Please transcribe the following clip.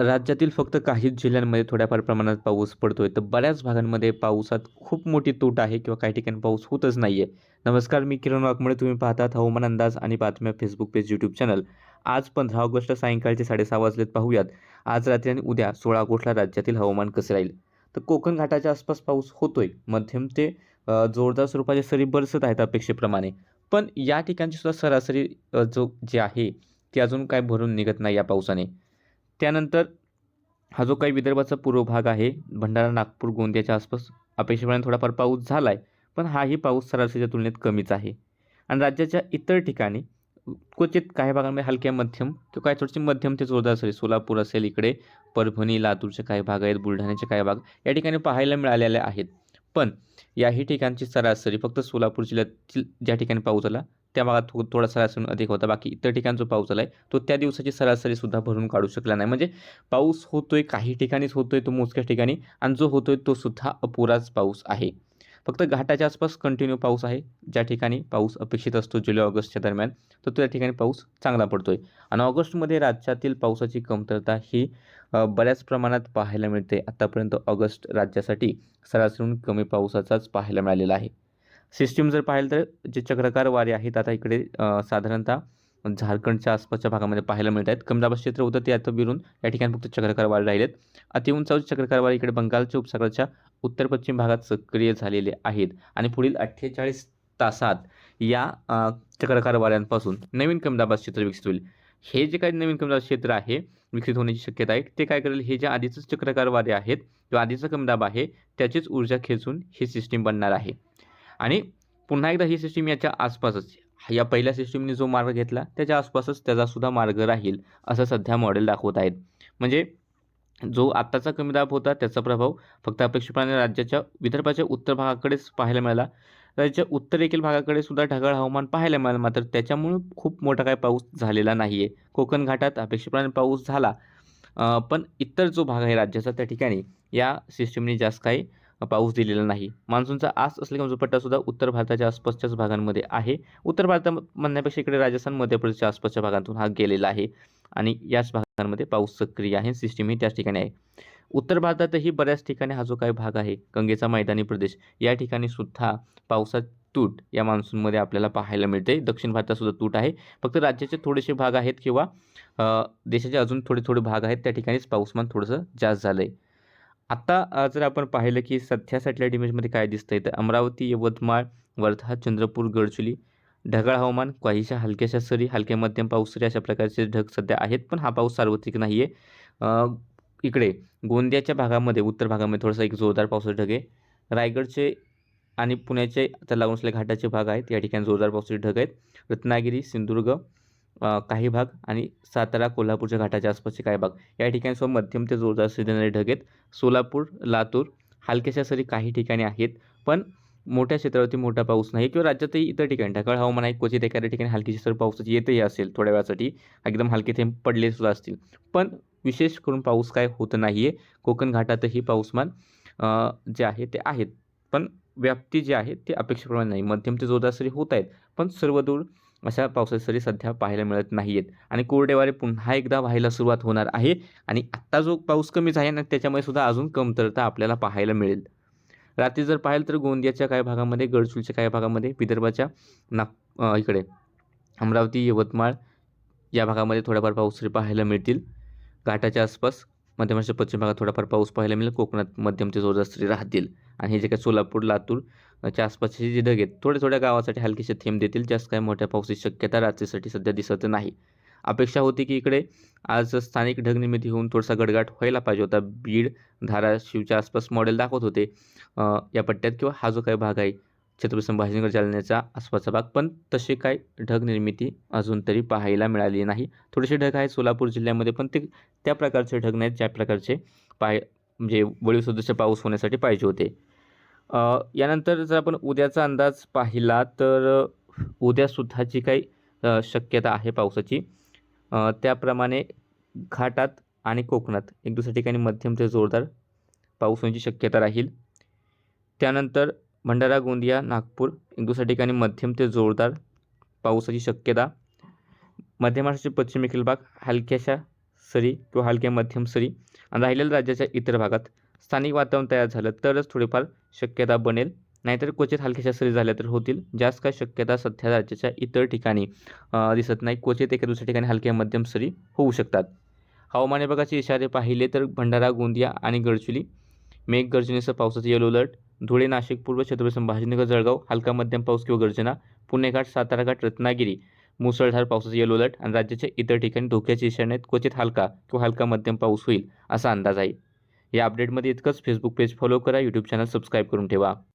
राज्यातील फक्त काहीच जिल्ह्यांमध्ये थोड्याफार प्रमाणात पाऊस पडतोय, तर बऱ्याच भागांमध्ये पावसात खूप मोठी तूट आहे किंवा काही ठिकाणी पाऊस होतच नाहीये. नमस्कार, मी किरण वाघमोडे. तुम्ही पाहतात हवामान अंदाज आणि बातम्या फेसबुक पेज, यूट्यूब चॅनल. आज 15 ऑगस्ट सायंकाळचे 6:30 वाजलेत. पाहूयात आज रात्री आणि उद्या 16 ऑगस्टला राज्यातील हवामान कसे राहील. तर कोकण घाटाच्या आसपास पाऊस होतोय. मध्यम ते जोरदार स्वरूपाचे सरी बरसत आहेत अपेक्षेप्रमाणे. पण या ठिकाणची सुद्धा सरासरी जे आहे ती अजून काय भरून निघत नाही या पावसाने. त्यानंतर हा जो काही विदर्भाचा पूर्व भाग आहे, भंडारा, नागपूर, गोंदियाच्या आसपास अपेक्षेप्रमाणे थोडाफार पाऊस झाला आहे. पण हाही पाऊस सरासरीच्या तुलनेत कमीच आहे. आणि राज्याच्या इतर ठिकाणी क्वचित काही भागांमध्ये हलक्या मध्यम किंवा काही थोडीशी मध्यम ते जोरदार सरी, सोलापूर असेल, इकडे परभणी, लातूरचे काही भाग आहेत, बुलढाण्याचे काही भाग या ठिकाणी पाहायला मिळालेले आहेत. पण याही ठिकाणची सरासरी फक्त सोलापूर जिल्ह्यातील ज्या ठिकाणी पाऊस झाला त्या भागात थोडा सरासरीहून अधिक होता. बाकी इतर ठिकाणी जो पाऊस झाला आहे तो त्या दिवसाची सरासरीसुद्धा भरून काढू शकला नाही. म्हणजे पाऊस होतोय, काही ठिकाणीच होतोय तो मोजक्या ठिकाणी, आणि जो होतोय तो सुद्धा अपुराच पाऊस आहे. फक्त घाटाच्या आसपास कंटिन्यू पाऊस आहे. ज्या ठिकाणी पाऊस अपेक्षित असतो जुलै ऑगस्टच्या दरम्यान, तर त्या ठिकाणी पाऊस चांगला पडतोय. आणि ऑगस्टमध्ये राज्यातील पावसाची कमतरता ही बऱ्याच प्रमाणात पाहायला मिळते. आतापर्यंत ऑगस्ट राज्यासाठी सरासरीहून कमी पावसाचाच पाहायला मिळालेला आहे. सिस्टीम जर पाहिलं तर जे चक्राकार वारे आहेत आता इकडे साधारणतः झारखंडच्या आसपासच्या भागामध्ये पाहायला मिळत आहेत. कमी दाबाचे क्षेत्र होतं ते आता विरून या ठिकाणी फक्त चक्राकार वारे राहिलेत. अतिउंचावरील चक्राकार वारे इकडे बंगालच्या उपसागराच्या उत्तर पश्चिम भागात सक्रिय झालेले आहेत आणि पुढील 48 तासात या चक्राकार वाऱ्यांपासून नवीन कमी दाबाचे क्षेत्र विकसित होईल. हे जे काही नवीन कमी दाबाचे क्षेत्र आहे विकसित होण्याची शक्यता आहे, ते काय करेल, हे जे आधीच चक्राकार वारे आहेत किंवा आधीचा कमी दाब आहे त्याचीच ऊर्जा खेचून ही सिस्टीम बनणार आहे. आणि पुन्हा एकदा ही सिस्टीम याच्या आसपासच, या पहिल्या सिस्टीमने जो मार्ग घेतला त्याच्या आसपासच त्याचासुद्धा मार्ग राहील असं सध्या मॉडेल दाखवत आहेत. म्हणजे जो आत्ताचा कमी दाब होता त्याचा प्रभाव फक्त अपेक्षेप्रमाणे राज्याच्या विदर्भाच्या उत्तर भागाकडेच पाहायला मिळाला. राज्याच्या उत्तरेकडील भागाकडे सुद्धा ढगाळ हवामान पाहायला मिळालं, मात्र त्याच्यामुळे खूप मोठा काही पाऊस झालेला नाही आहे. कोकण घाटात अपेक्षेप्रमाणे पाऊस झाला, पण इतर जो भाग आहे राज्याचा त्या ठिकाणी या सिस्टीमने जास्त काही पाऊस दिलेला नाही. मान्सूनचा आस असलेला कमजोर पट्टासुद्धा उत्तर भारताच्या आसपासच्याच भागांमध्ये आहे. उत्तर भारतात म्हणण्यापेक्षा इकडे राजस्थान, मध्य प्रदेशच्या आसपासच्या भागातून हा गेलेला आहे आणि याच भागांमध्ये पाऊस सक्रिय आहे. सिस्टीमही त्याच ठिकाणी आहे. उत्तर भारतातही बऱ्याच ठिकाणी हा जो काही भाग आहे गंगेचा मैदानी प्रदेश, या ठिकाणी सुद्धा पावसात तूट या मान्सूनमध्ये आपल्याला पाहायला मिळते. दक्षिण भारतात सुद्धा तूट आहे. फक्त राज्याचे थोडेसे भाग आहेत किंवा देशाचे अजून थोडे थोडे भाग आहेत त्या ठिकाणीच पाऊसमान थोडंसं जास्त झालं आहे. आता जर आपण पाहिलं की सध्या सॅटेलाईट इमेजमध्ये काय दिसतंय, तर अमरावती, यवतमाळ, वर्धा, चंद्रपूर, गडचिरोली ढगाळ हवामान, काहीशा हलक्याशा सरी, हलक्या मध्यम पाऊस सरी अशा प्रकारचे ढग सध्या आहेत. पण हा पाऊस सार्वत्रिक नाही आहे. इकडे गोंदियाच्या भागामध्ये, उत्तर भागामध्ये थोडासा एक जोरदार पावसाचे ढग आहे. रायगडचे आणि पुण्याचे त्या लागून असलेले घाटाचे भाग आहेत, या ठिकाणी जोरदार पावसाचे ढग आहेत. रत्नागिरी, सिंधुदुर्ग काही भाग आणि सातारा, कोल्हापूरच्या घाटाच्या आसपासचे काही भाग या ठिकाणी सुद्धा मध्यम ते जोरदार सरी देणारे ढग आहेत. सोलापूर, लातूर हलक्याशा सरी काही ठिकाणी आहेत, पण मोठ्या क्षेत्रावरती मोठा पाऊस नाही. किंवा राज्यातही इतर ठिकाणी ढगाळ हवामान आहे. क्वचित एखाद्या ठिकाणी हलकीशी सर पावसाची येतही असेल थोड्या वेळासाठी, एकदम हलके थेंब पडले सुद्धा असतील, पण विशेष करून पाऊस काय होत नाही आहे. कोकण घाटातही पाऊसमान जे आहे ते आहेत, पण व्याप्ती जी आहे ते अपेक्षेप्रमाणे नाही. मध्यम ते जोरदार सरी होत आहेत, पण सर्वदूर अशा पावसाच्या सरी सध्या पाहायला मिळत नाही आहेत. आणि कोरडे वारे पुन्हा एकदा व्हायला सुरुवात होणार आहे आणि आत्ता जो पाऊस कमी आहे ना त्याच्यामुळे सुद्धा अजून कमतरता आपल्याला पाहायला मिळेल. रात्री जर पाहिलं तर गोंदियाच्या काही भागामध्ये, गडचिरोलीच्या काही भागामध्ये, विदर्भाच्या इकडे अमरावती, यवतमाळ या भागामध्ये थोड्याफार पाऊस पाहायला मिळतील. घाटाच्या आसपास मध्य महाराष्ट्र पश्चिम भागात थोडाफार पाऊस पाहायला मिळेल. कोकणात मध्यम ते जोरदार सरी राहतील. आणि हे जे काही सोलापूर, लातूर च्या आसपासचे जे ढग आहेत थोड्या थोड्या गावासाठी हलकीसे थेंब देतील. जास्त काही मोठ्या पावसाची शक्यता रात्रीसाठी सध्या दिसत नाही. अपेक्षा होती की इकडे आज स्थानिक ढग निर्मिती होऊन थोडासा गडगडाट व्हायला पाहिजे होता. बीड, धाराशिवच्या आसपास मॉडेल दाखवत होते या पट्ट्यात, किंवा हा जो काही भाग आहे छत्रपती संभाजीनगर, जालन्याचा आसपासचा भाग, पण तसे काय ढग निर्मिती अजून तरी पाहायला मिळाली नाही. थोडेसे ढग आहेत सोलापूर जिल्ह्यामध्ये, पण ते त्या प्रकारचे ढग नाहीत ज्या प्रकारचे म्हणजे वळीव सदृश्य पाऊस होण्यासाठी पाहिजे होते. यानंतर जर आपण उद्याचा अंदाज पाहिला तर उद्यासुद्धा जी काही शक्यता आहे पावसाची, त्याप्रमाणे घाटात आणि कोकणात एक दुसऱ्या ठिकाणी मध्यम ते जोरदार पाऊस होण्याची शक्यता राहील. त्यानंतर भंडारा, गोंदिया, नागपूर एक दुसऱ्या ठिकाणी मध्यम ते जोरदार पावसाची शक्यता. मध्य महाराष्ट्राचे पश्चिमेकडील भाग हलक्याशा सरी किंवा हलक्या मध्यम सरी आणि राहिलेल्या राज्याच्या इतर भागात स्थानिक वातावरण तयार झालं तरच थोडीफार शक्यता बनेल, नाहीतर क्वचित हलक्याशा सरी झाल्या तर होतील. जास्त काय शक्यता सध्या राज्याच्या इतर ठिकाणी दिसत नाही. क्वचित एका दुसऱ्या ठिकाणी हलक्या मध्यम सरी होऊ शकतात. हवामान विभागाचे इशारे पाहिले तर भंडारा, गोंदिया आणि गडचिरोली मेघगर्जनेसह पावसाचा येलो अलर्ट. धुळे, नाशिक, पूर्व छत्रपती संभाजीनगर, जळगाव हलका मध्यम पाऊस किंवा गर्जना. पुणे घाट, सातारा घाट, रत्नागिरी मुसळधार पावसाचा येलो अलर्ट आणि राज्याच्या इतर ठिकाणी धोक्याचे इशारे आहेत. क्वचित हलका किंवा हलका मध्यम पाऊस होईल असा अंदाज आहे. या अपडेटमध्ये इतकंच. फेसबुक पेज फॉलो करा, यूट्यूब चॅनल सबस्क्राईब करून ठेवा.